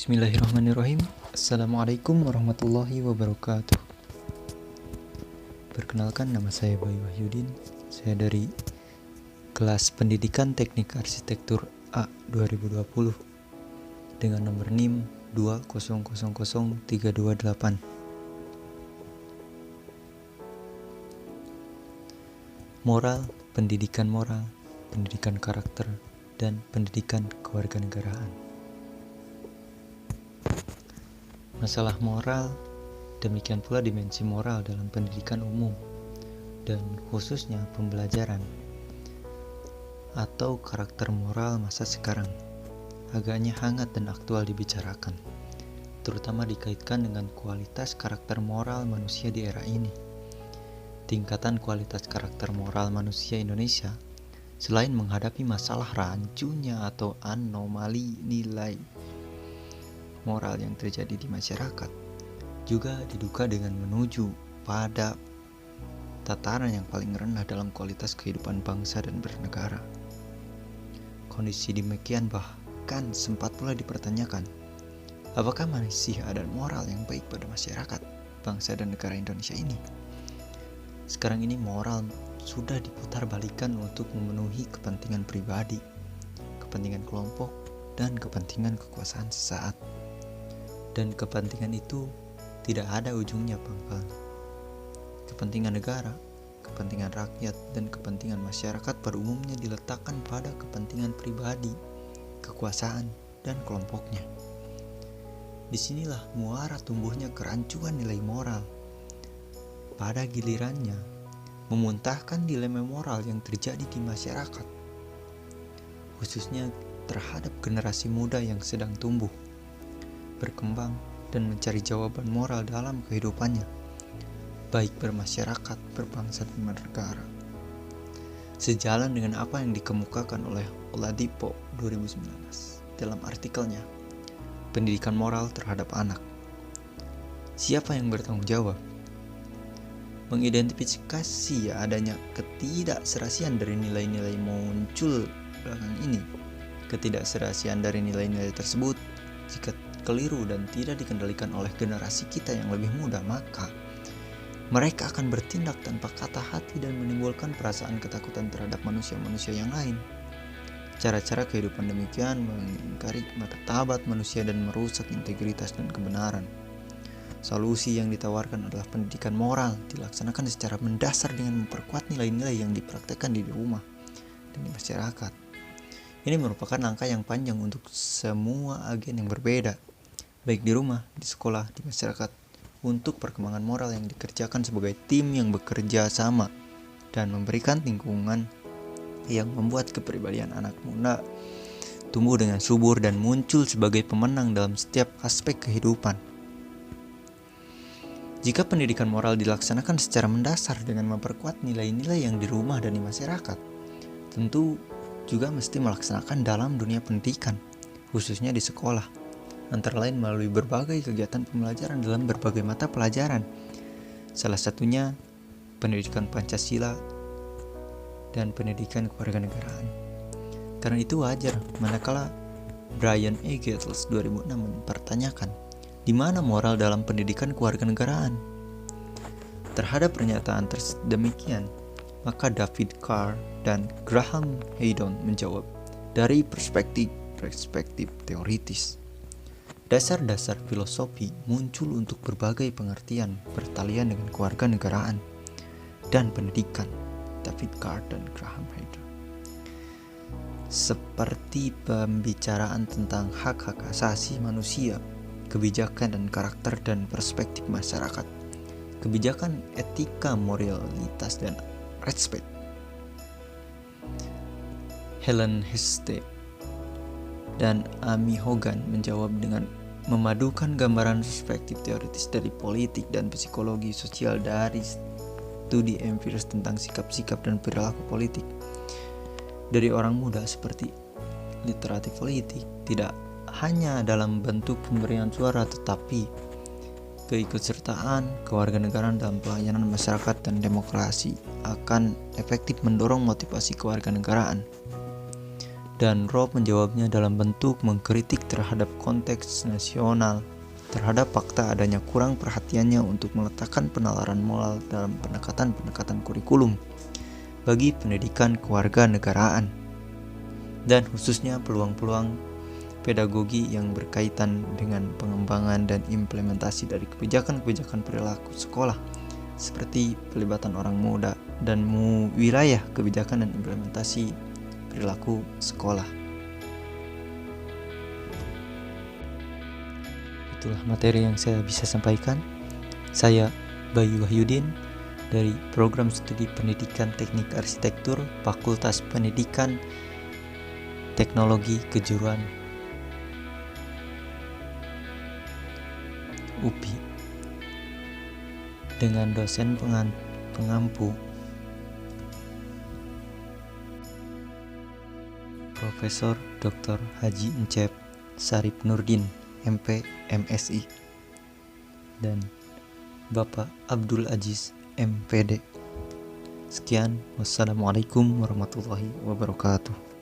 Bismillahirrahmanirrahim. Assalamualaikum warahmatullahi wabarakatuh. Perkenalkan, nama saya Bayu Wahyudin. Saya dari kelas Pendidikan Teknik Arsitektur A 2020 dengan nomor NIM 2000328. Moral, pendidikan karakter, dan pendidikan kewarganegaraan. Masalah moral, demikian pula dimensi moral dalam pendidikan umum dan khususnya pembelajaran atau karakter moral masa sekarang agaknya hangat dan aktual dibicarakan, terutama dikaitkan dengan kualitas karakter moral manusia di era ini. Tingkatan kualitas karakter moral manusia Indonesia selain menghadapi masalah rancunya atau anomali nilai moral yang terjadi di masyarakat, juga diduga dengan menuju pada tataran yang paling rendah dalam kualitas kehidupan bangsa dan bernegara. Kondisi demikian bahkan sempat pula dipertanyakan, apakah masih ada moral yang baik pada masyarakat, bangsa dan negara Indonesia ini? Sekarang ini moral sudah diputar balikan untuk memenuhi kepentingan pribadi, kepentingan kelompok, dan kepentingan kekuasaan sesaat. Dan kepentingan itu tidak ada ujungnya pangkalnya. Kepentingan negara, kepentingan rakyat, dan kepentingan masyarakat pada umumnya diletakkan pada kepentingan pribadi, kekuasaan, dan kelompoknya. Disinilah muara tumbuhnya kerancuan nilai moral. Pada gilirannya, memuntahkan dilema moral yang terjadi di masyarakat, khususnya terhadap generasi muda yang sedang tumbuh, berkembang, dan mencari jawaban moral dalam kehidupannya, baik bermasyarakat, berbangsa, dan bernegara. Sejalan dengan apa yang dikemukakan oleh Oladipo 2019 dalam artikelnya, Pendidikan Moral Terhadap Anak. Siapa yang bertanggung jawab? Mengidentifikasi adanya ketidakserasian dari nilai-nilai muncul belakang ini. Ketidakserasian dari nilai-nilai tersebut, jika keliru dan tidak dikendalikan oleh generasi kita yang lebih muda, maka mereka akan bertindak tanpa kata hati dan menimbulkan perasaan ketakutan terhadap manusia-manusia yang lain. Cara-cara kehidupan demikian mengingkari martabat manusia dan merusak integritas dan kebenaran. Solusi yang ditawarkan adalah pendidikan moral dilaksanakan secara mendasar dengan memperkuat nilai-nilai yang dipraktekkan di rumah dan di masyarakat. Ini merupakan langkah yang panjang untuk semua agen yang berbeda, baik di rumah, di sekolah, di masyarakat, untuk perkembangan moral yang dikerjakan sebagai tim yang bekerja sama dan memberikan lingkungan yang membuat kepribadian anak muda tumbuh dengan subur dan muncul sebagai pemenang dalam setiap aspek kehidupan. Jika pendidikan moral dilaksanakan secara mendasar dengan memperkuat nilai-nilai yang di rumah dan di masyarakat, tentu juga mesti melaksanakan dalam dunia pendidikan, khususnya di sekolah, antara lain melalui berbagai kegiatan pembelajaran dalam berbagai mata pelajaran. Salah satunya pendidikan Pancasila dan pendidikan kewarganegaraan. Karena itu wajar manakala Brian E. Gettles 2006 mempertanyakan, di mana moral dalam pendidikan kewarganegaraan? Terhadap pernyataan demikian, maka David Carr dan Graham Haydon menjawab dari perspektif teoritis. Dasar-dasar filosofi muncul untuk berbagai pengertian bertalian dengan kewarganegaraan dan pendidikan. David Carr dan Graham Haydon. Seperti pembicaraan tentang hak-hak asasi manusia, kebijakan dan karakter dan perspektif masyarakat, kebijakan etika, moralitas, dan respect. Helen Heste dan Amy Hogan menjawab dengan memadukan gambaran perspektif teoritis dari politik dan psikologi sosial dari studi empiris tentang sikap-sikap dan perilaku politik dari orang muda seperti literasi politik, tidak hanya dalam bentuk pemberian suara, tetapi keikutsertaan kewarganegaraan dalam pelayanan masyarakat dan demokrasi akan efektif mendorong motivasi kewarganegaraan Dan Rob menjawabnya dalam bentuk mengkritik terhadap konteks nasional, terhadap fakta adanya kurang perhatiannya untuk meletakkan penalaran moral dalam pendekatan-pendekatan kurikulum bagi pendidikan kewarganegaraan, dan khususnya peluang-peluang pedagogi yang berkaitan dengan pengembangan dan implementasi dari kebijakan-kebijakan perilaku sekolah, seperti pelibatan orang muda dan wilayah kebijakan dan implementasi perilaku sekolah. Itulah materi yang saya bisa sampaikan. Saya Bayu Wahyudin dari Program Studi Pendidikan Teknik Arsitektur Fakultas Pendidikan Teknologi Kejuruan UPI, dengan dosen pengampu Profesor Dr. Haji Encep Sarip Nurdin, MP, MSI, dan Bapak Abdul Aziz, MPD. Sekian, wassalamualaikum warahmatullahi wabarakatuh.